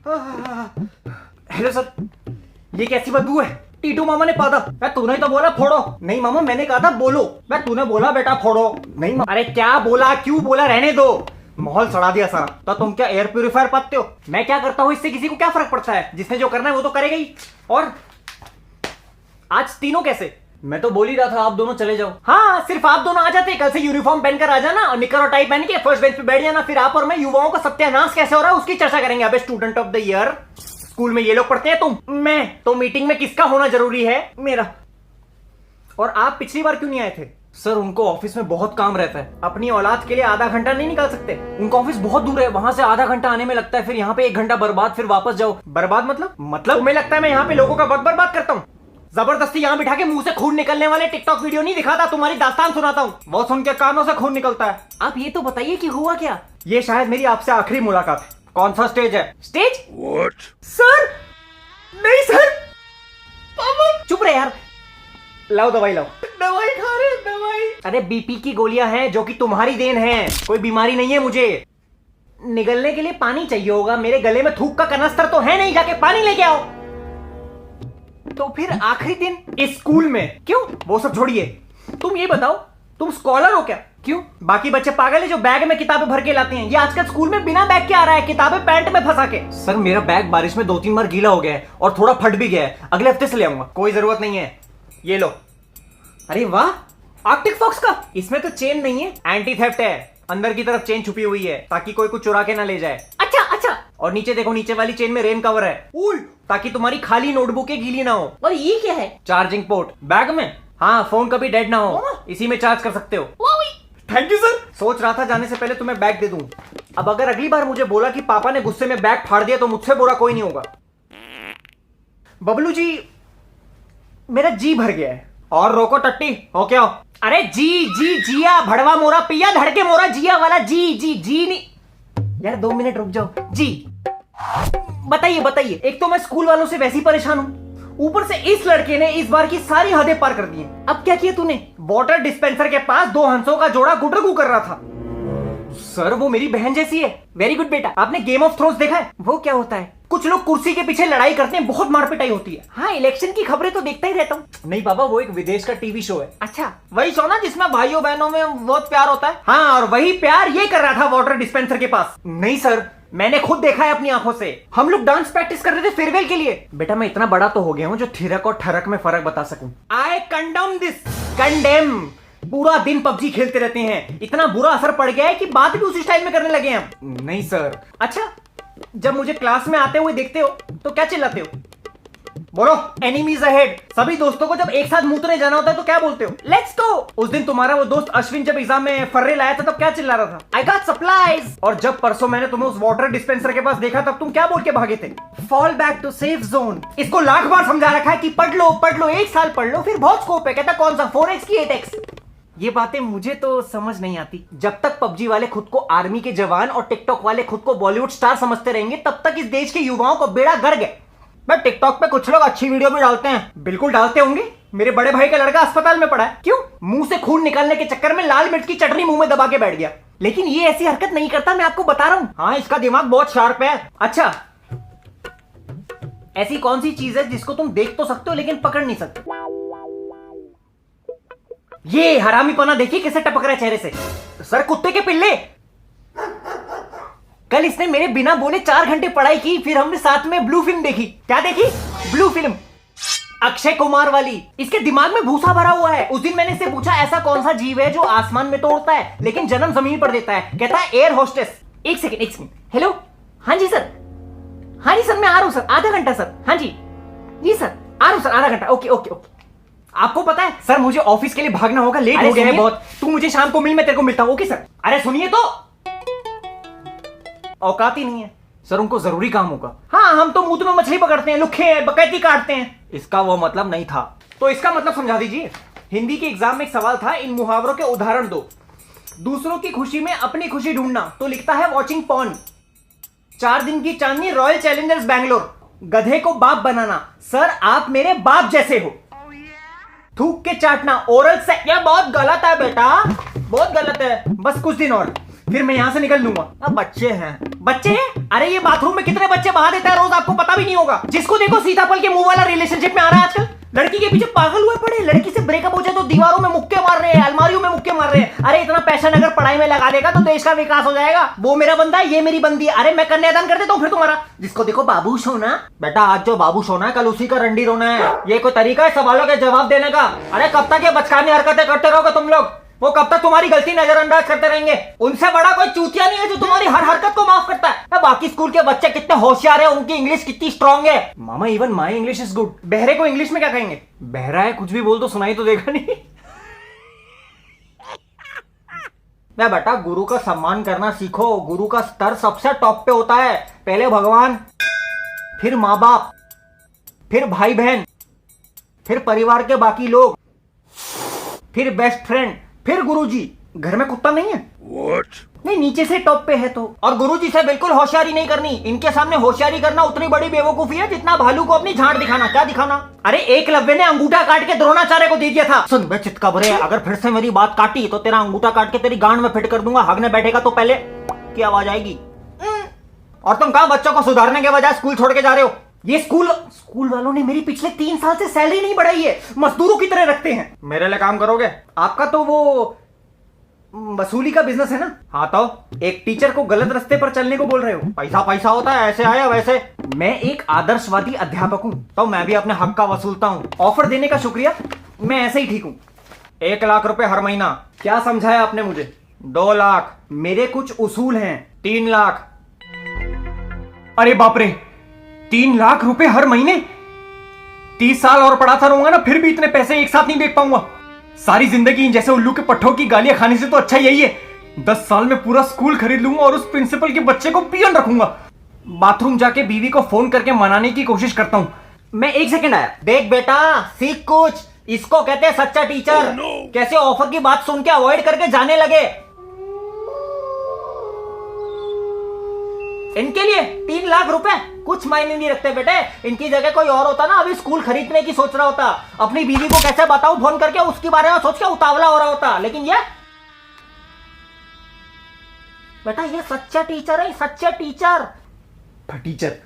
Hello sir, ये कैसी बदबू है? टीटू मामा ने पादा। मैं तूने तो बोला फोड़ो। नहीं मामा, मैंने कहा था बोलो। मैं तूने बोला बेटा फोड़ो। नहीं मामा। अरे क्या बोला, क्यों बोला, रहने दो। माहौल सड़ा दिया सारा। तो तुम क्या एयर प्यूरिफायर पाते हो? मैं क्या करता हूँ इससे किसी को क्या फर्क पड़ता है? जिसने जो करना है वो तो करेगा ही। और आज तीनों कैसे? मैं तो बोल ही रहा था आप दोनों चले जाओ। हाँ, सिर्फ आप दोनों आ जाते। कल से यूनिफॉर्म पहनकर आ जाना और निकर और टाई पहन के फर्स्ट बेंच पे बैठ जाना। फिर आप और मैं युवाओं का सत्यानाश कैसे हो रहा है उसकी चर्चा करेंगे। अबे student of the year, school में ये लोग पढ़ते हैं, तुम, मैं। तो मीटिंग में किसका होना जरूरी है? मेरा। और आप पिछली बार क्यों नहीं आए थे? सर, उनको ऑफिस में बहुत काम रहता है। अपनी औलाद के लिए आधा घंटा नहीं निकाल सकते? उनका ऑफिस बहुत दूर है, वहां से आधा घंटा आने में लगता है, फिर यहाँ पे 1 घंटा बर्बाद, फिर वापस जाओ। बर्बाद मतलब तुम्हें लगता है मैं यहाँ पे लोगों का वक्त बर्बाद करता हूँ? जबरदस्ती यहाँ बिठा के मुंह से खून निकलने वाले टिकटॉक वीडियो नहीं दिखाता, तुम्हारी दास्तान सुनाता हूँ। वो सुन के कानों से खून निकलता है। आप ये तो बताइए कि हुआ क्या? ये शायद मेरी आपसे आखिरी मुलाकात है। कौन सा स्टेज है? स्टेज? What? सर, नहीं सर। पापा चुप रहे यार। लाओ दवाई लाओ। दवाई खा रहे, दवाई। अरे बीपी की गोलियां हैं जो कि तुम्हारी देन है, कोई बीमारी नहीं है मुझे। निगलने के लिए पानी चाहिए होगा, मेरे गले में थूक का कनस्तर तो है नहीं, जाके पानी लेके आओ। तो फिर आखिरी दिन इस स्कूल में क्यों? वो सब छोड़िए, तुम ये बताओ, तुम स्कॉलर हो क्या? क्यों? बाकी बच्चे पागल है जो बैग में किताबें भर के लाते हैं। ये आजकल स्कूल में बिना बैग के आ रहा है, किताबें पैंट में फंसा के। सर, मेरा बैग बारिश में 2-3 बार गीला हो गया है और थोड़ा फट भी गया है। अगले हफ्ते से ले आऊंगा। कोई जरूरत नहीं है, ये लो। अरे वाह, आर्कटिक फॉक्स का। इसमें तो चेन नहीं है, एंटी थेफ्ट है। अंदर की तरफ चेन छुपी हुई है ताकि कोई कुछ चुरा के ना ले जाए। अच्छा अच्छा। और नीचे देखो, नीचे वाली चेन में रेन कवर है, ताकि तुम्हारी खाली नोटबुक गीली ना हो। और ये क्या है? चार्जिंग पोर्ट बैग में। हाँ, फोन कभी डेड ना हो, इसी में चार्ज कर सकते हो। Thank you sir. सोच रहा था जाने से पहले तुम्हें बैग दे दूं। अब अगर अगली बार मुझे बोला कि पापा ने गुस्से में बैग फाड़ दिया तो मुझसे बुरा कोई नहीं होगा। बबलू जी, मेरा जी भर गया है। और रोको टट्टी, हो क्या हो? अरे जी जी, जिया भड़वा मोरा पिया धड़के मोरा जिया वाला जी जी जी नहीं यार, 2 मिनट रुक जाओ जी। बताइए बताइए। एक तो मैं स्कूल वालों से वैसे ही परेशान हूं, ऊपर से इस लड़के ने इस बार की सारी हदें पार कर दी हैं। अब क्या किया तूने? वाटर डिस्पेंसर के पास 2 हंसों का जोड़ा गुडरगू कर रहा था। सर, वो मेरी बहन जैसी है। वेरी गुड बेटा। आपने गेम ऑफ थ्रोन्स देखा है? वो क्या होता है? कुछ लोग कुर्सी के पीछे लड़ाई करते हैं, बहुत मारपिटाई होती है। हाँ, इलेक्शन की खबरें तो देखता ही रहता हूँ। नहीं बाबा, वो एक विदेश का टीवी शो है। अच्छा, वही शो ना जिसमें भाइयों बहनों में बहुत प्यार होता है? हाँ, और वही प्यार ये कर रहा था वाटर डिस्पेंसर के पास। नहीं सर, मैंने खुद देखा है अपनी आंखों से। हम लोग डांस प्रैक्टिस कर रहे थे फेयरवेल के लिए। बेटा, मैं इतना बड़ा तो हो गया हूँ जो थिरक और ठरक में फर्क बता सकूं। आई कंडम दिस। कंडेम। पूरा दिन पबजी खेलते रहते हैं, इतना बुरा असर पड़ गया है कि बात भी उसी स्टाइल में करने लगे हैं हम। नहीं सर। अच्छा, जब मुझे क्लास में आते हुए देखते हो तो क्या चिल्लाते हो? बोलो। Enemies ahead. सभी दोस्तों को जब एक साथ मूतने जाना होता है तो क्या बोलते हो? Let's go. उस दिन तुम्हारा वो दोस्त अश्विन जब एग्जाम में फर्रे लाया था तब क्या चिल्ला रहा था? I got supplies. और जब परसों मैंने तुम्हें उस वाटर डिस्पेंसर के पास देखा तब तुम क्या बोल के भागे थे? Fall back to safe zone. इसको लाख बार समझा रखा है कि पढ़ लो 1 साल पढ़ लो, फिर बहुत स्कोप है। कहता कौन सा 4x की 8x? ये बातें मुझे तो समझ नहीं आती। जब तक पबजी वाले खुद को आर्मी के जवान और टिकटॉक वाले खुद को बॉलीवुड स्टार समझते रहेंगे तब तक इस देश के युवाओं को बेड़ा गर्क है। मैं टिकटॉक पे कुछ लोग अच्छी वीडियो भी डालते हैं, बिल्कुल डालते होंगे। मेरे बड़े भाई का लड़का अस्पताल में पड़ा है। क्यों? मुंह से खून निकालने के चक्कर में लाल मिर्च की चटनी मुंह में दबा के बैठ गया। लेकिन ये ऐसी हरकत नहीं करता, मैं आपको बता रहा हूं। हाँ, इसका दिमाग बहुत शार्प है। अच्छा, ऐसी कौन सी चीज है जिसको तुम देख तो सकते हो लेकिन पकड़ नहीं सकते? ये हरामीपना देखिए कैसे टपक रहा है चेहरे से। सर, कुत्ते के पिल्ले। कल इसने मेरे बिना बोले 4 घंटे पढ़ाई की, फिर हमने साथ में ब्लू फिल्म देखी। क्या देखी? ब्लू फिल्म, अक्षय कुमार वाली। इसके दिमाग में भूसा भरा हुआ है। उस दिन मैंने इससे पूछा ऐसा कौन सा जीव है जो आसमान में तो उड़ता है लेकिन जन्म जमीन पर देता है? कहता है एयर होस्टेस। एक सेकंड। हेलो, हाँ जी सर। हाँ जी सर, मैं आ रहा हूं सर, आधा घंटा सर। हाँ जी जी सर, आ रहा हूं सर, आधा घंटा। Okay okay okay. आपको पता है सर, मुझे ऑफिस के लिए भागना होगा, लेट हो गया है बहुत। तू मुझे शाम को मिल, मैं तेरे को मिलता हूं। Okay sir. अरे सुनिए तो, औकात ही नहीं है सर, उनको जरूरी काम होगा। हाँ, हम तो मुंह में मछली पकड़ते हैं, लुखे हैं, बकैती काटते हैं। इसका वो मतलब नहीं था। तो इसका मतलब समझा दीजिए। हिंदी के एग्जाम में एक सवाल था, इन मुहावरों के उदाहरण दो। दूसरों की खुशी में अपनी खुशी ढूंढना, तो लिखता है वॉचिंग पॉर्न। 4 दिन की चांदनी, रॉयल चैलेंजर्स बैंगलोर। गधे को बाप बनाना, सर आप मेरे बाप जैसे हो। थूक के चाटना, ओरल से। यह बहुत गलत है बेटा, बहुत गलत है। बस कुछ दिन और। फिर मैं यहाँ से निकल लूंगा। अब बच्चे हैं, बच्चे हैं? अरे ये बाथरूम में कितने बच्चे बहा देता है रोज, आपको पता भी नहीं होगा। जिसको देखो सीताफल के मुंह वाला रिलेशनशिप में आ रहा है आजकल। लड़की के पीछे पागल हुए पड़े, लड़की से ब्रेकअप हो जाए तो दीवारों में मुक्के मार रहे हैं, अलमारियों में मुक्के मार रहे हैं। अरे इतना पैसा अगर पढ़ाई में लगा देगा तो देश का विकास हो जाएगा। वो मेरा बंदा है, ये मेरी बंदी है। अरे मैं कन्यादान कर देता हूँ फिर तुम्हारा। जिसको देखो बाबू सोना। बेटा आज जो बाबू सोना है कल उसी का रंडी रोना है। ये कोई तरीका है सवालों के जवाब देने का? अरे कब तक ये बचकानी हरकतें करते रहोगे तुम लोग? वो कब तक तुम्हारी गलती नजरअंदाज करते रहेंगे? उनसे बड़ा कोई चूतिया नहीं है जो तुम्हारी हर हरकत को माफ करता है। बाकी स्कूल के बच्चे कितने होशियार है, उनकी इंग्लिश कितनी स्ट्रांग है। मामा even my English is good. बहरे को इंग्लिश में क्या कहेंगे? बहरा है, कुछ भी बोल तो सुनाई तो देगा नहीं। मैं बेटा गुरु का सम्मान करना सीखो। गुरु का स्तर सबसे टॉप पे होता है। पहले भगवान, फिर माँ बाप, फिर भाई बहन, फिर परिवार के बाकी लोग, फिर बेस्ट फ्रेंड, फिर गुरुजी। घर में कुत्ता नहीं है? What? नहीं, नीचे से टॉप पे है तो। और गुरुजी से बिल्कुल होशियारी नहीं करनी। इनके सामने होशियारी करना उतनी बड़ी बेवकूफी है जितना भालू को अपनी झाड़ दिखाना। क्या दिखाना? अरे एकलव्य ने अंगूठा काट के द्रोणाचार्य को दे दिया था। सुन बे चितकबरे, अगर फिर से मेरी बात काटी तो तेरा अंगूठा काट के तेरी गांड में फिट कर दूंगा। हगने बैठेगा तो पहले की आवाज आएगी। और तुम कहां बच्चों को सुधारने के बजाय स्कूल छोड़ के जा रहे हो? ये स्कूल वालों ने मेरी पिछले 3 साल से सैलरी नहीं बढ़ाई है, मजदूरों की तरह रखते हैं। मेरे लिए काम करोगे? आपका तो वो वसूली का बिजनेस है ना? हाँ तो एक टीचर को गलत रास्ते पर चलने को बोल रहे हो? पैसा पैसा होता है, ऐसे आया वैसे। मैं एक आदर्शवादी अध्यापक हूँ तो मैं भी अपने हक का वसूलता हूँ। ऑफर देने का शुक्रिया, मैं ऐसे ही ठीक हूँ। 1 लाख रुपए हर महीना। क्या समझाया आपने मुझे? 2 लाख। मेरे कुछ उसूल हैं। 3 लाख। अरे बाप रे, 3 लाख रुपए हर महीने? 30 साल और पढ़ाता रहूंगा ना, फिर भी इतने पैसे एक साथ नहीं देख पाऊंगा। सारी जिंदगी इन जैसे उल्लू के पट्ठों की गालियां खाने से तो अच्छा यही है 10 साल में पूरा स्कूल खरीद लूंगा और उस प्रिंसिपल के बच्चे को पियन रखूंगा। बाथरूम जाके बीवी को फोन करके मनाने की कोशिश करता हूं। मैं 1 सेकंड आया। देख बेटा, सीख कुछ। इसको कहते हैं सच्चा टीचर। कैसे ऑफर की बात सुन के अवॉइड करके जाने लगे। इनके लिए 3 लाख रुपए कुछ मायने नहीं रखते बेटे। इनकी जगह कोई और होता ना, अभी स्कूल खरीदने की सोच रहा होता। अपनी बीवी को कैसे बताऊं फोन करके, उसके बारे में सोच के उतावला हो रहा होता। लेकिन ये बेटा, ये सच्चा टीचर है, सच्चा टीचर। टीचर